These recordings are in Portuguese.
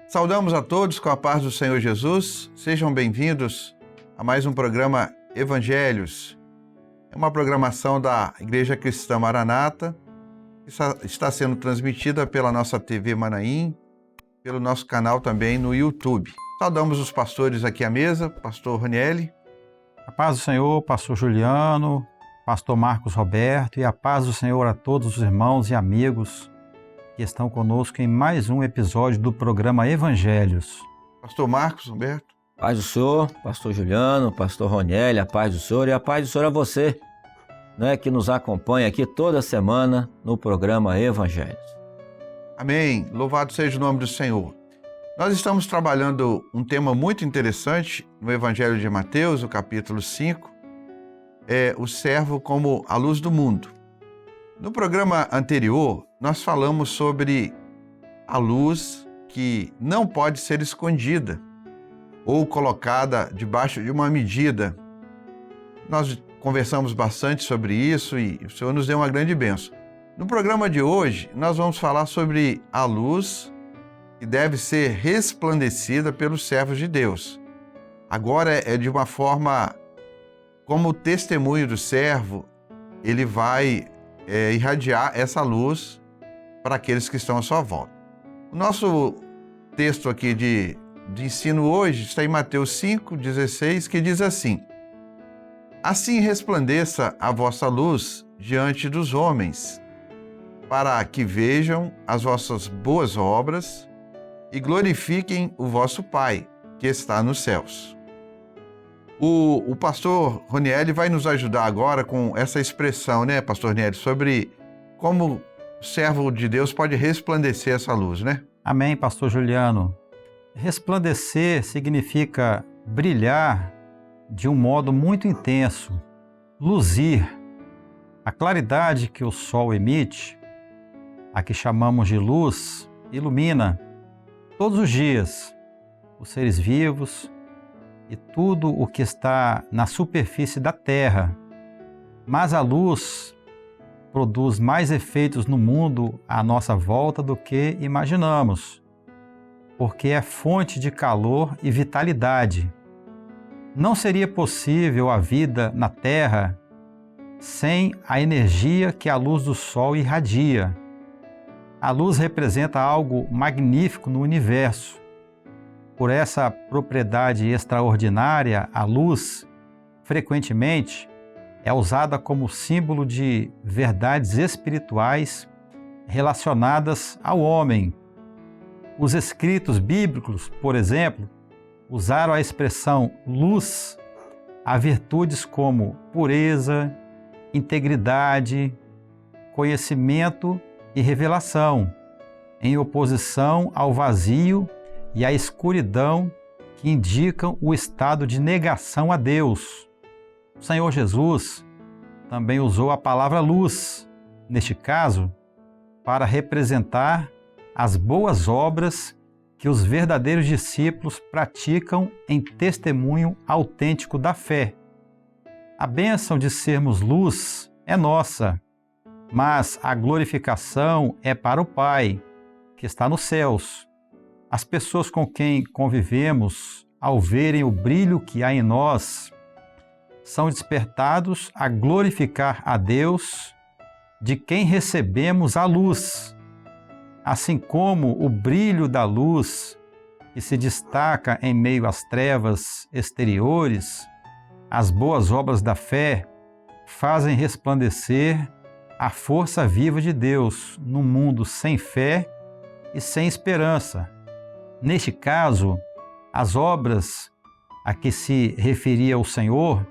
Saudamos a todos com a paz do Senhor Jesus. Sejam bem-vindos a mais um programa Evangelhos. É uma programação da Igreja Cristã Maranata, que está sendo transmitida pela nossa TV Manaim, pelo nosso canal também no YouTube. Saudamos os pastores aqui à mesa, pastor Ronieli. A paz do Senhor, pastor Juliano, pastor Marcos Roberto, e a paz do Senhor a todos os irmãos e amigos que estão conosco em mais um episódio do programa Evangelhos. Pastor Marcos Roberto. Paz do Senhor, pastor Juliano, pastor Ronieli, a paz do Senhor e a paz do Senhor a você, que nos acompanha aqui toda semana no programa Evangelhos. Amém. Louvado seja o nome do Senhor. Nós estamos trabalhando um tema muito interessante no Evangelho de Mateus, o capítulo 5, o servo como a luz do mundo. No programa anterior, nós falamos sobre a luz que não pode ser escondida ou colocada debaixo de uma medida. Nós conversamos bastante sobre isso e o Senhor nos deu uma grande bênção. No programa de hoje, nós vamos falar sobre a luz que deve ser resplandecida pelos servos de Deus. Agora é de uma forma como o testemunho do servo, ele vai irradiar essa luz para aqueles que estão à sua volta. O nosso texto aqui de ensino hoje está em Mateus 5,16, que diz assim: Assim resplandeça a vossa luz diante dos homens, para que vejam as vossas boas obras e glorifiquem o vosso Pai, que está nos céus. O pastor Ronieli vai nos ajudar agora com essa expressão, pastor Ronieli, sobre como o servo de Deus pode resplandecer essa luz, Amém, pastor Juliano. Resplandecer significa brilhar de um modo muito intenso, luzir. A claridade que o sol emite, a que chamamos de luz, ilumina todos os dias os seres vivos e tudo o que está na superfície da terra. Mas a luz produz mais efeitos no mundo à nossa volta do que imaginamos, porque é fonte de calor e vitalidade. Não seria possível a vida na Terra sem a energia que a luz do Sol irradia. A luz representa algo magnífico no universo. Por essa propriedade extraordinária, a luz, frequentemente, é usada como símbolo de verdades espirituais relacionadas ao homem. Os escritos bíblicos, por exemplo, usaram a expressão luz a virtudes como pureza, integridade, conhecimento e revelação, em oposição ao vazio e à escuridão que indicam o estado de negação a Deus. O Senhor Jesus também usou a palavra luz, neste caso, para representar as boas obras que os verdadeiros discípulos praticam em testemunho autêntico da fé. A bênção de sermos luz é nossa, mas a glorificação é para o Pai, que está nos céus. As pessoas com quem convivemos, ao verem o brilho que há em nós, são despertados a glorificar a Deus, de quem recebemos a luz. Assim como o brilho da luz, que se destaca em meio às trevas exteriores, as boas obras da fé fazem resplandecer a força viva de Deus num mundo sem fé e sem esperança. Neste caso, as obras a que se referia o Senhor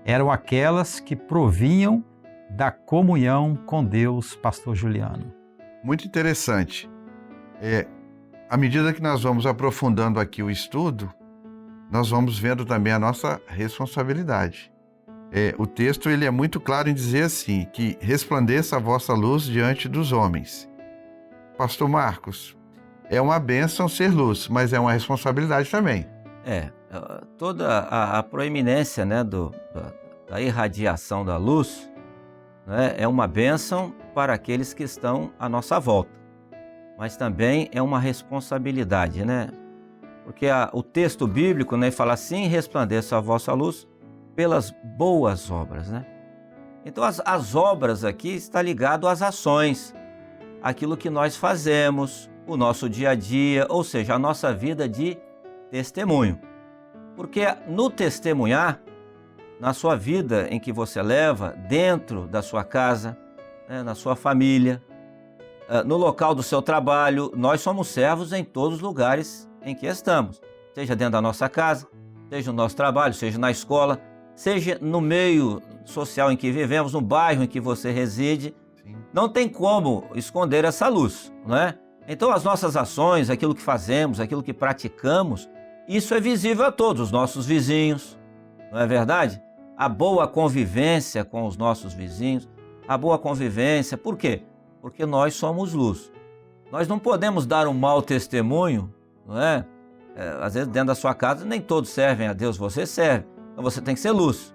eram aquelas que provinham da comunhão com Deus, pastor Juliano. Muito interessante. À medida que nós vamos aprofundando aqui o estudo, nós vamos vendo também a nossa responsabilidade. O texto ele é muito claro em dizer assim, que resplandeça a vossa luz diante dos homens. Pastor Marcos, é uma bênção ser luz, mas é uma responsabilidade também. Toda a proeminência da irradiação da luz é uma bênção para aqueles que estão à nossa volta, mas também é uma responsabilidade, Porque o texto bíblico, né, fala assim, resplandeça a vossa luz pelas boas obras, né? Então as obras aqui está ligado às ações, aquilo que nós fazemos, o nosso dia a dia, ou seja, a nossa vida de testemunho. Porque no testemunhar, na sua vida em que você leva, dentro da sua casa, né, na sua família, no local do seu trabalho, nós somos servos em todos os lugares em que estamos, seja dentro da nossa casa, seja no nosso trabalho, seja na escola, seja no meio social em que vivemos, no bairro em que você reside. Sim. Não tem como esconder essa luz, não é? Então as nossas ações, aquilo que fazemos, aquilo que praticamos, isso é visível a todos, os nossos vizinhos, não é verdade? A boa convivência com os nossos vizinhos, a boa convivência, por quê? Porque nós somos luz. Nós não podemos dar um mau testemunho, não é? Às vezes dentro da sua casa nem todos servem a Deus, você serve, então você tem que ser luz.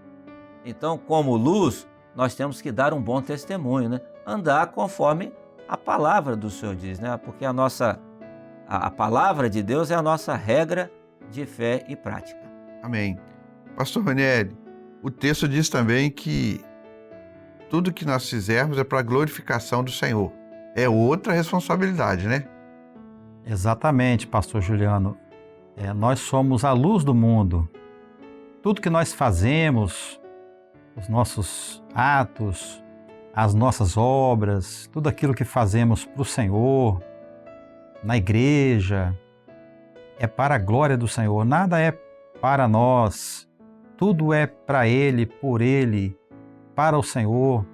Então, como luz, nós temos que dar um bom testemunho, né? Andar conforme a palavra do Senhor diz, né? Porque a palavra de Deus é a nossa regra de fé e prática. Amém. Pastor Ranieri, o texto diz também que tudo que nós fizermos é para a glorificação do Senhor. É outra responsabilidade, né? Exatamente, pastor Juliano. Nós somos a luz do mundo. Tudo que nós fazemos, os nossos atos, as nossas obras, tudo aquilo que fazemos para o Senhor, na igreja, é para a glória do Senhor. Nada é para nós. Tudo é para Ele, por Ele, para o Senhor,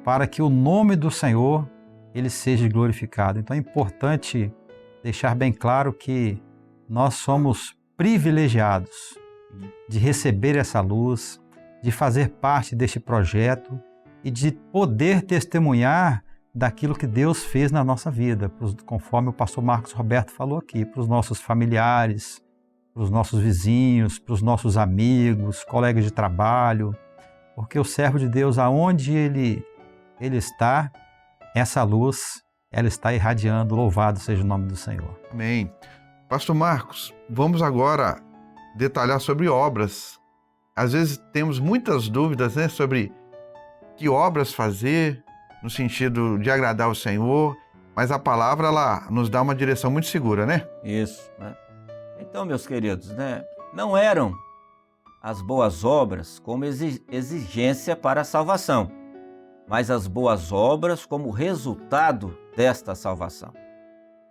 para que o nome do Senhor Ele seja glorificado. Então é importante deixar bem claro que nós somos privilegiados de receber essa luz, de fazer parte deste projeto e de poder testemunhar daquilo que Deus fez na nossa vida, conforme o pastor Marcos Roberto falou aqui, para os nossos familiares, para os nossos vizinhos, para os nossos amigos, colegas de trabalho, porque o servo de Deus, aonde ele está, essa luz, ela está irradiando, louvado seja o nome do Senhor. Amém. Pastor Marcos, vamos agora detalhar sobre obras. Às vezes temos muitas dúvidas, né, sobre que obras fazer, no sentido de agradar o Senhor, mas a palavra ela nos dá uma direção muito segura, né? Isso, né? Então, meus queridos, né, não eram as boas obras como exigência para a salvação, mas as boas obras como resultado desta salvação.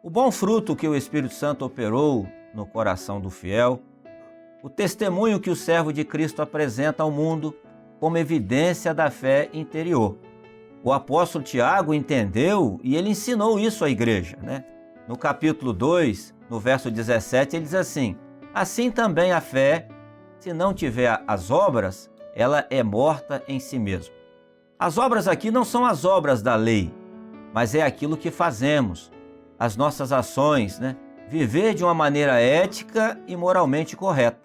O bom fruto que o Espírito Santo operou no coração do fiel, o testemunho que o servo de Cristo apresenta ao mundo como evidência da fé interior. O apóstolo Tiago entendeu e ele ensinou isso à igreja, né? No capítulo 2, no verso 17, ele diz assim: assim também a fé, se não tiver as obras, ela é morta em si mesma. As obras aqui não são as obras da lei, mas é aquilo que fazemos, as nossas ações, né? Viver de uma maneira ética e moralmente correta.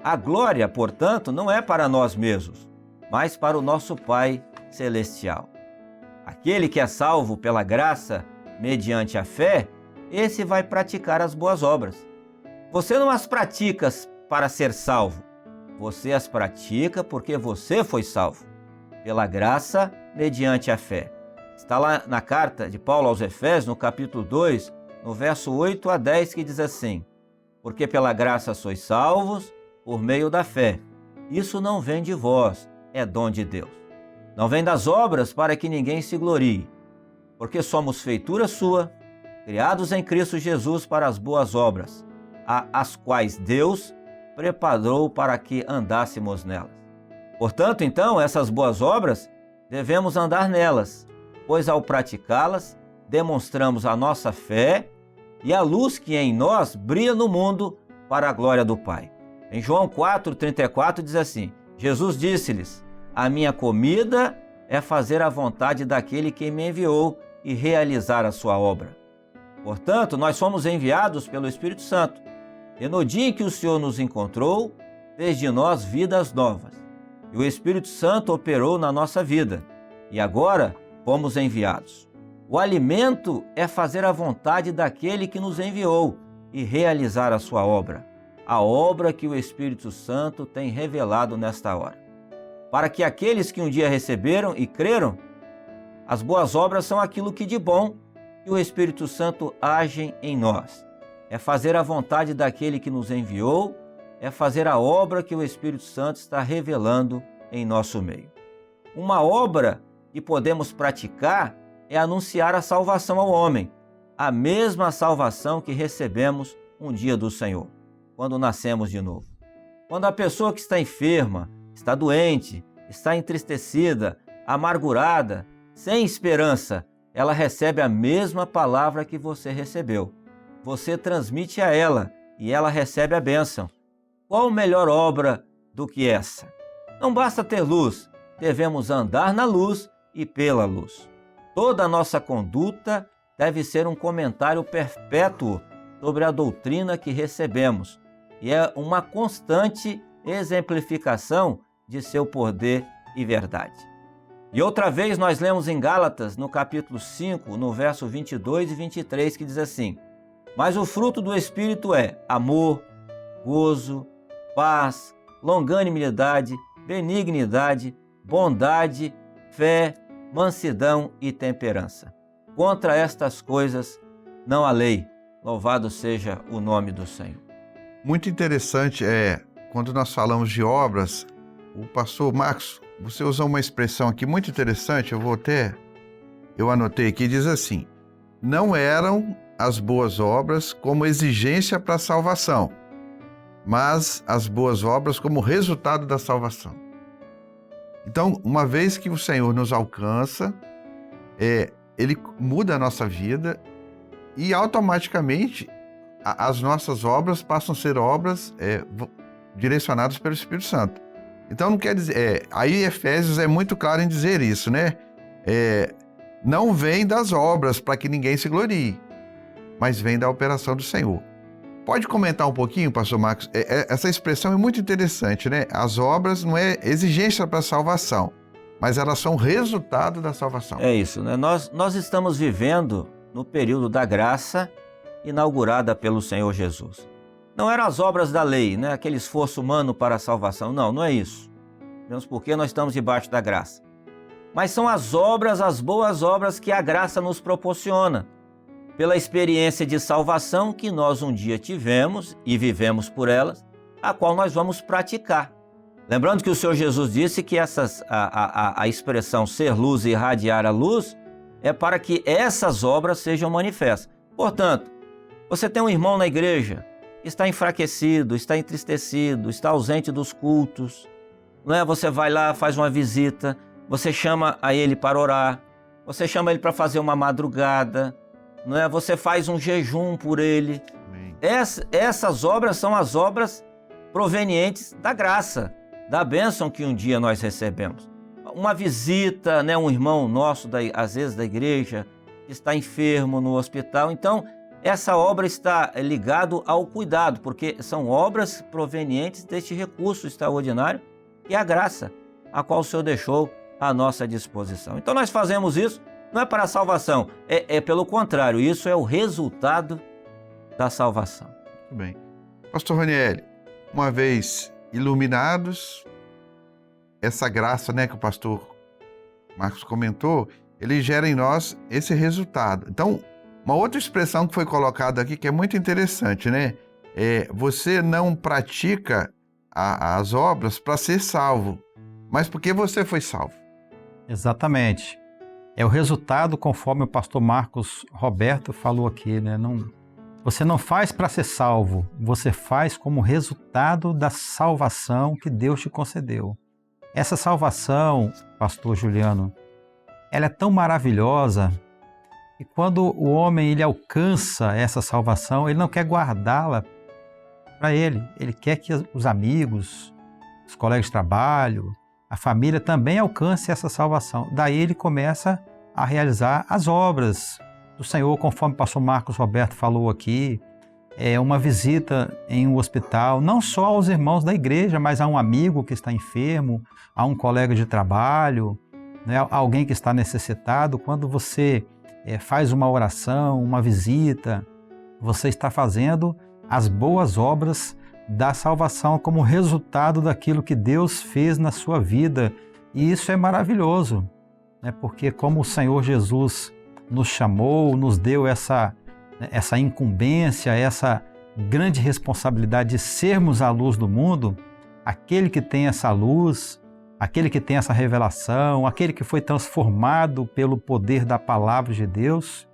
A glória, portanto, não é para nós mesmos, mas para o nosso Pai Celestial. Aquele que é salvo pela graça, mediante a fé, esse vai praticar as boas obras. Você não as pratica para ser salvo, você as pratica porque você foi salvo, pela graça, mediante a fé. Está lá na carta de Paulo aos Efésios, no capítulo 2, no verso 8 a 10, que diz assim: porque pela graça sois salvos, por meio da fé. Isso não vem de vós, é dom de Deus. Não vem das obras para que ninguém se glorie, porque somos feitura sua, criados em Cristo Jesus para as boas obras, as quais Deus preparou para que andássemos nelas. Portanto, então, essas boas obras, devemos andar nelas, pois ao praticá-las, demonstramos a nossa fé e a luz que em nós brilha no mundo para a glória do Pai. Em João 4,34 diz assim: Jesus disse-lhes: a minha comida é fazer a vontade daquele que me enviou e realizar a sua obra. Portanto, nós fomos enviados pelo Espírito Santo, e no dia em que o Senhor nos encontrou, fez de nós vidas novas. E o Espírito Santo operou na nossa vida, e agora fomos enviados. O alimento é fazer a vontade daquele que nos enviou, e realizar a sua obra, a obra que o Espírito Santo tem revelado nesta hora. Para que aqueles que um dia receberam e creram, as boas obras são aquilo que de bom que o Espírito Santo age em nós. É fazer a vontade daquele que nos enviou, é fazer a obra que o Espírito Santo está revelando em nosso meio. Uma obra que podemos praticar é anunciar a salvação ao homem, a mesma salvação que recebemos um dia do Senhor, quando nascemos de novo. Quando a pessoa que está enferma, está doente, está entristecida, amargurada, sem esperança, ela recebe a mesma palavra que você recebeu. Você transmite a ela e ela recebe a bênção. Qual melhor obra do que essa? Não basta ter luz, devemos andar na luz e pela luz. Toda a nossa conduta deve ser um comentário perpétuo sobre a doutrina que recebemos e é uma constante exemplificação de seu poder e verdade. E outra vez nós lemos em Gálatas, no capítulo 5, no verso 22 e 23, que diz assim: mas o fruto do Espírito é amor, gozo, paz, longanimidade, benignidade, bondade, fé, mansidão e temperança. Contra estas coisas não há lei. Louvado seja o nome do Senhor. Muito interessante quando nós falamos de obras, o pastor Marcos, você usou uma expressão aqui muito interessante, eu anotei aqui, diz assim: não eram as boas obras como exigência para a salvação, mas as boas obras como resultado da salvação. Então, uma vez que o Senhor nos alcança, Ele muda a nossa vida e automaticamente as nossas obras passam a ser obras direcionadas pelo Espírito Santo. Então, não quer dizer... aí Efésios é muito claro em dizer isso, né? Não vem das obras para que ninguém se glorie, mas vem da operação do Senhor. Pode comentar um pouquinho, pastor Marcos? Essa expressão é muito interessante, né? As obras não é exigência para a salvação, mas elas são resultado da salvação. É isso, né? Nós estamos vivendo no período da graça inaugurada pelo Senhor Jesus. Não eram as obras da lei, né? Aquele esforço humano para a salvação. Não é isso. Mesmo porque nós estamos debaixo da graça. Mas são as obras, as boas obras que a graça nos proporciona, pela experiência de salvação que nós um dia tivemos e vivemos por elas, a qual nós vamos praticar. Lembrando que o Senhor Jesus disse que a expressão ser luz e irradiar a luz é para que essas obras sejam manifestas. Portanto, você tem um irmão na igreja, está enfraquecido, está entristecido, está ausente dos cultos, não é? Você vai lá, faz uma visita, você chama a ele para orar, você chama ele para fazer uma madrugada, não é? Você faz um jejum por ele. Essas obras são as obras provenientes da graça, da bênção que um dia nós recebemos. Uma visita, né? Um irmão nosso, às vezes da igreja, que está enfermo no hospital. Então, essa obra está ligada ao cuidado, porque são obras provenientes deste recurso extraordinário que é a graça, a qual o Senhor deixou à nossa disposição. Então, nós fazemos isso. Não é para a salvação, é pelo contrário, isso é o resultado da salvação. Muito bem. Pastor Raniel, uma vez iluminados, essa graça, né, que o pastor Marcos comentou, ele gera em nós esse resultado. Então, uma outra expressão que foi colocada aqui que é muito interessante, né? Você não pratica as obras para ser salvo, mas porque você foi salvo. Exatamente. É o resultado, conforme o pastor Marcos Roberto falou aqui, né? Você não faz para ser salvo, você faz como resultado da salvação que Deus te concedeu. Essa salvação, pastor Juliano, ela é tão maravilhosa que quando o homem ele alcança essa salvação, ele não quer guardá-la para ele. Ele quer que os amigos, os colegas de trabalho, a família também alcance essa salvação. Daí ele começa a realizar as obras do Senhor, conforme o pastor Marcos Roberto falou aqui, uma visita em um hospital, não só aos irmãos da igreja, mas a um amigo que está enfermo, a um colega de trabalho, né, alguém que está necessitado. Quando você faz uma oração, uma visita, você está fazendo as boas obras da salvação como resultado daquilo que Deus fez na sua vida. E isso é maravilhoso, né? Porque como o Senhor Jesus nos chamou, nos deu essa incumbência, essa grande responsabilidade de sermos a luz do mundo, aquele que tem essa luz, aquele que tem essa revelação, aquele que foi transformado pelo poder da palavra de Deus,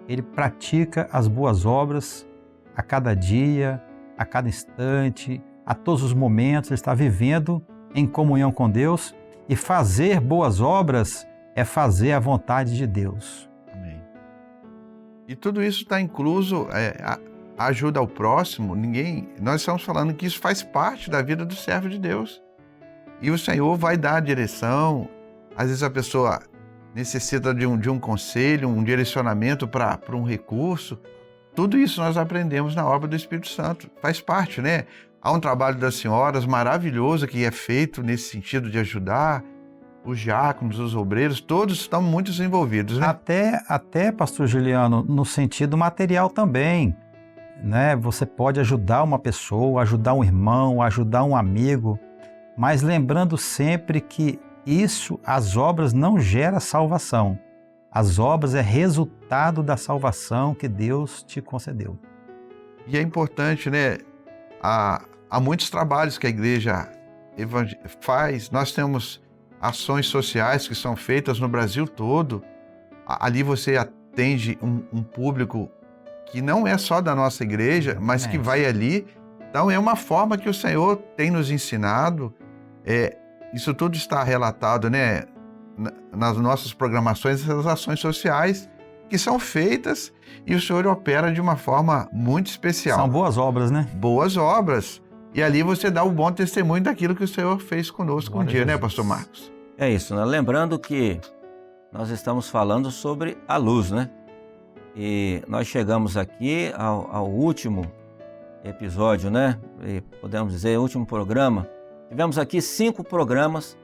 ele pratica as boas obras a cada dia, a cada instante, a todos os momentos. Ele está vivendo em comunhão com Deus, e fazer boas obras é fazer a vontade de Deus. Amém. E tudo isso está incluso, a ajuda ao próximo. Nós estamos falando que isso faz parte da vida do servo de Deus. E o Senhor vai dar a direção. Às vezes a pessoa necessita de um conselho, um direcionamento para um recurso. Tudo isso nós aprendemos na obra do Espírito Santo. Faz parte, né? Há um trabalho das senhoras maravilhoso que é feito nesse sentido de ajudar. Os diáconos, os obreiros, todos estão muito envolvidos, né? Até, pastor Juliano, no sentido material também, né? Você pode ajudar uma pessoa, ajudar um irmão, ajudar um amigo, mas lembrando sempre que as obras não geram salvação. As obras é resultado da salvação que Deus te concedeu. E é importante, né? Há muitos trabalhos que a igreja faz. Nós temos ações sociais que são feitas no Brasil todo. Ali você atende um público que não é só da nossa igreja, mas que vai ali. Então é uma forma que o Senhor tem nos ensinado. Isso tudo está relatado, né, nas nossas programações, essas ações sociais que são feitas, e o Senhor opera de uma forma muito especial. São boas obras, né? Boas obras. E ali você dá um bom testemunho daquilo que o Senhor fez conosco um dia, né, pastor Marcos? É isso, né? Lembrando que nós estamos falando sobre a luz, né? E nós chegamos aqui ao último episódio, né? E podemos dizer, último programa. Tivemos aqui 5 programas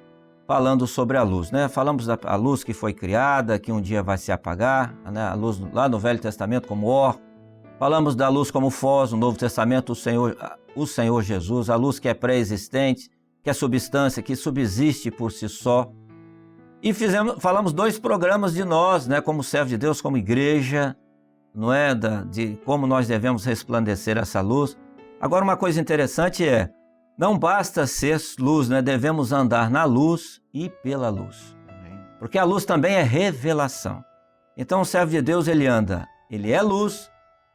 falando sobre a luz, né? Falamos da luz que foi criada, que um dia vai se apagar, né? A luz lá no Velho Testamento como Or. Falamos da luz como Foz, no Novo Testamento, o Senhor Jesus, a luz que é pré-existente, que é substância, que subsiste por si só. E falamos 2 programas de nós, né? Como servo de Deus, como igreja, não é? De como nós devemos resplandecer essa luz. Agora, uma coisa interessante não basta ser luz, né? Devemos andar na luz e pela luz. Porque a luz também é revelação. Então o servo de Deus, ele é luz,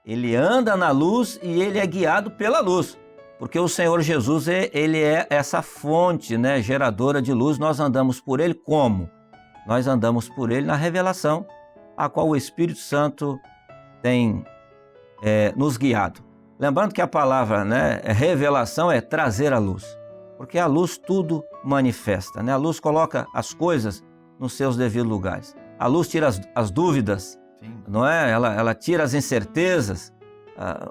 ele anda na luz e ele é guiado pela luz. Porque o Senhor Jesus, ele é essa fonte, né, geradora de luz. Nós andamos por ele como? Nós andamos por ele na revelação, a qual o Espírito Santo tem nos guiado. Lembrando que a palavra, né, revelação é trazer a luz, porque a luz tudo manifesta, né? A luz coloca as coisas nos seus devidos lugares. A luz tira as dúvidas, não é? Ela tira as incertezas,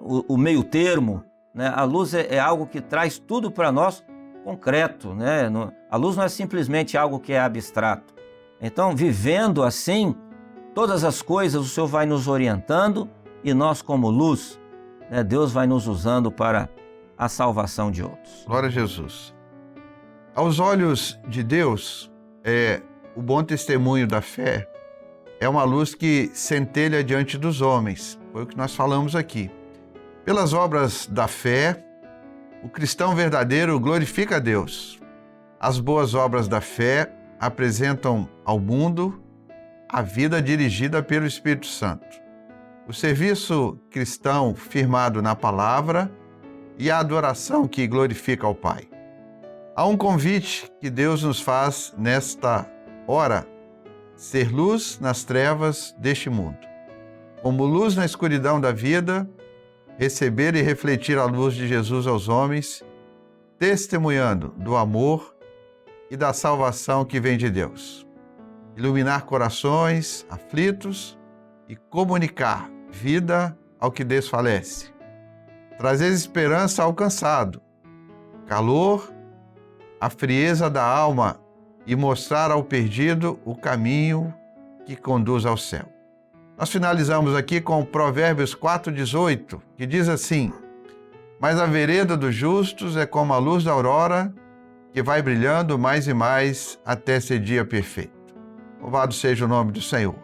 o meio termo, né? A luz é algo que traz tudo para nós concreto, né? A luz não é simplesmente algo que é abstrato. Então, vivendo assim, todas as coisas o Senhor vai nos orientando, e nós como luz, né, Deus vai nos usando para a salvação de outros. Glória a Jesus. Aos olhos de Deus, o bom testemunho da fé é uma luz que centelha diante dos homens. Foi o que nós falamos aqui. Pelas obras da fé, o cristão verdadeiro glorifica a Deus. As boas obras da fé apresentam ao mundo a vida dirigida pelo Espírito Santo. O serviço cristão firmado na palavra e a adoração que glorifica ao Pai. Há um convite que Deus nos faz nesta hora: ser luz nas trevas deste mundo. Como luz na escuridão da vida, receber e refletir a luz de Jesus aos homens, testemunhando do amor e da salvação que vem de Deus. Iluminar corações aflitos e comunicar vida ao que desfalece. Trazer esperança ao cansado, calor à frieza da alma e mostrar ao perdido o caminho que conduz ao céu. Nós finalizamos aqui com Provérbios 4,18, que diz assim: mas a vereda dos justos é como a luz da aurora, que vai brilhando mais e mais até ser dia perfeito. Louvado seja o nome do Senhor.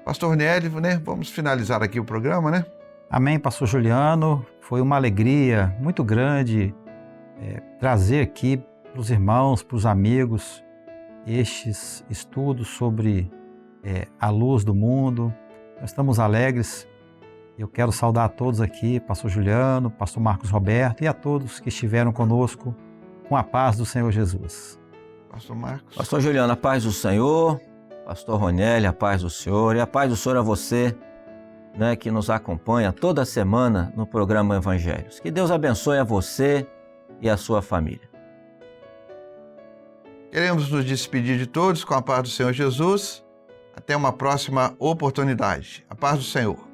Pastor Nélio, né? Vamos finalizar aqui o programa, né? Amém, pastor Juliano. Foi uma alegria muito grande trazer aqui para os irmãos, para os amigos, estes estudos sobre a luz do mundo. Nós estamos alegres. Eu quero saudar a todos aqui, pastor Juliano, pastor Marcos Roberto e a todos que estiveram conosco, com a paz do Senhor Jesus. Pastor Marcos. Pastor Juliano, a paz do Senhor. Pastor Ronelli, a paz do Senhor. E a paz do Senhor a você, né, que nos acompanha toda semana no programa Evangelhos. Que Deus abençoe a você e a sua família. Queremos nos despedir de todos com a paz do Senhor Jesus. Até uma próxima oportunidade. A paz do Senhor.